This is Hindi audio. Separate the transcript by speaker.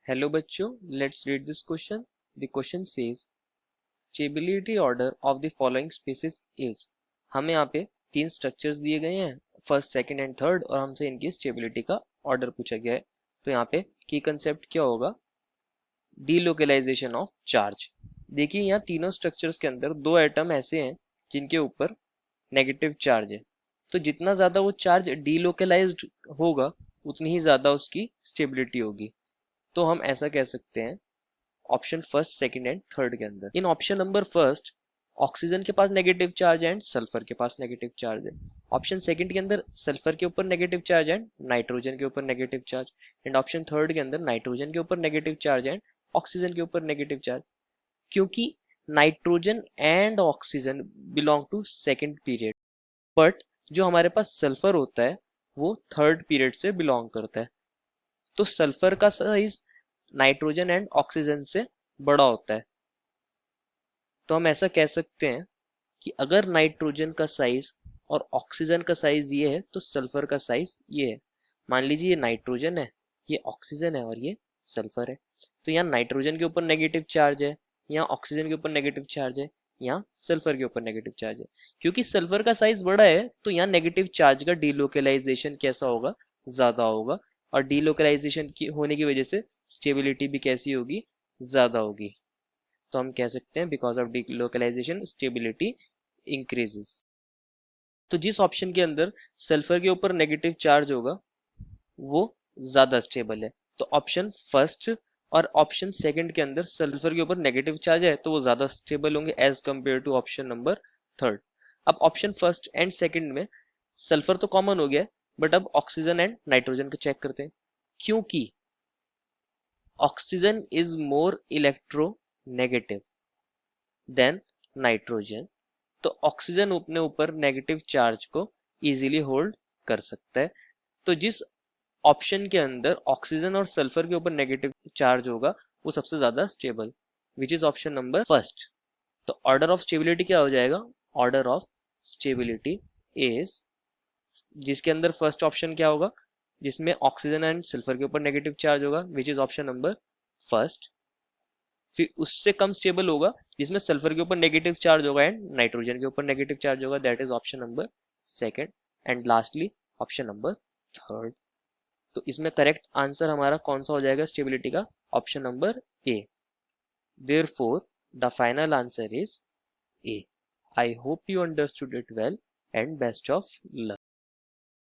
Speaker 1: हेलो बच्चों, let's read this question. The question says stability order of the following species is. हमें यहाँ पे तीन स्ट्रक्चर्स दिए गए हैं, फर्स्ट, सेकंड एंड थर्ड, और हमसे इनकी स्टेबिलिटी का ऑर्डर पूछा गया है. तो यहाँ पे की कंसेप्ट क्या होगा? Delocalisation of charge. देखिए, यहाँ तीनों स्ट्रक्चर्स के अंदर दो एटम ऐसे हैं जिनके ऊपर नेगेटिव चार्ज है. तो जितना ज्यादा वो चार्ज डीलोकलाइज्ड होगा उतनी ही ज्यादा उसकी स्टेबिलिटी होगी. तो हम ऐसा कह सकते हैं option first, second and third के अंदर. इन ऑप्शन नंबर फर्स्ट ऑक्सीजन के पास नेगेटिव चार्ज है एंड सल्फर के पास नेगेटिव चार्ज है. ऑप्शन सेकंड के अंदर सल्फर के ऊपर नेगेटिव चार्ज एंड नाइट्रोजन के ऊपर negative charge. And option third के अंदर नाइट्रोजन के ऊपर नेगेटिव चार्ज एंड ऑक्सीजन के ऊपर नेगेटिव चार्ज. क्योंकि nitrogen and oxygen belong to second period, but जो हमारे पास सल्फर होता है वो थर्ड पीरियड से बिलोंग करता है. तो सल्फर का साइज नाइट्रोजन एंड ऑक्सीजन से बड़ा होता है. तो हम ऐसा कह सकते हैं कि अगर नाइट्रोजन का साइज और ऑक्सीजन का साइज ये है तो सल्फर का साइज ये है. मान लीजिए ये नाइट्रोजन है, ये ऑक्सीजन है और ये सल्फर है. तो यहाँ नाइट्रोजन के ऊपर नेगेटिव चार्ज है, यहाँ ऑक्सीजन के ऊपर नेगेटिव चार्ज है, यहाँ सल्फर के ऊपर नेगेटिव चार्ज है. क्योंकि सल्फर का साइज बड़ा है तो यहाँ नेगेटिव चार्ज का डीलोकलाइजेशन कैसा होगा? ज्यादा होगा. और डीलोकलाइजेशन की होने की वजह से स्टेबिलिटी भी कैसी होगी? ज्यादा होगी. तो हम कह सकते हैं because of delocalisation stability increases. तो जिस ऑप्शन के अंदर सल्फर के ऊपर नेगेटिव चार्ज होगा वो ज्यादा स्टेबल है. तो ऑप्शन फर्स्ट और ऑप्शन सेकंड के अंदर सल्फर के ऊपर नेगेटिव चार्ज है तो वो ज्यादा स्टेबल होंगे as compare to option number third. अब ऑप्शन फर्स्ट एंड सेकंड में सल्फर तो कॉमन हो गया, बट अब ऑक्सीजन एंड नाइट्रोजन को चेक करते हैं. क्योंकि oxygen is more electronegative than nitrogen, तो ऑक्सीजन अपने ऊपर नेगेटिव चार्ज को इजीली होल्ड कर सकता है. तो जिस ऑप्शन के अंदर ऑक्सीजन और सल्फर के ऊपर नेगेटिव चार्ज होगा वो सबसे ज्यादा stable, which is option number first. तो ऑर्डर ऑफ स्टेबिलिटी क्या हो जाएगा? ऑर्डर ऑफ स्टेबिलिटी इज, जिसके अंदर फर्स्ट ऑप्शन क्या होगा? जिसमें ऑक्सीजन एंड सल्फर के ऊपर नेगेटिव चार्ज होगा, which is option number first. फिर उससे कम स्टेबल होगा जिसमें सल्फर के ऊपर नेगेटिव चार्ज होगा एंड नाइट्रोजन के ऊपर नेगेटिव चार्ज होगा, that is option number second. And lastly option number third. तो इसमें करेक्ट आंसर हमारा कौन सा हो जाएगा स्टेबिलिटी का? Option number A. Therefore the final answer is a. I hope you understood it well and best of luck.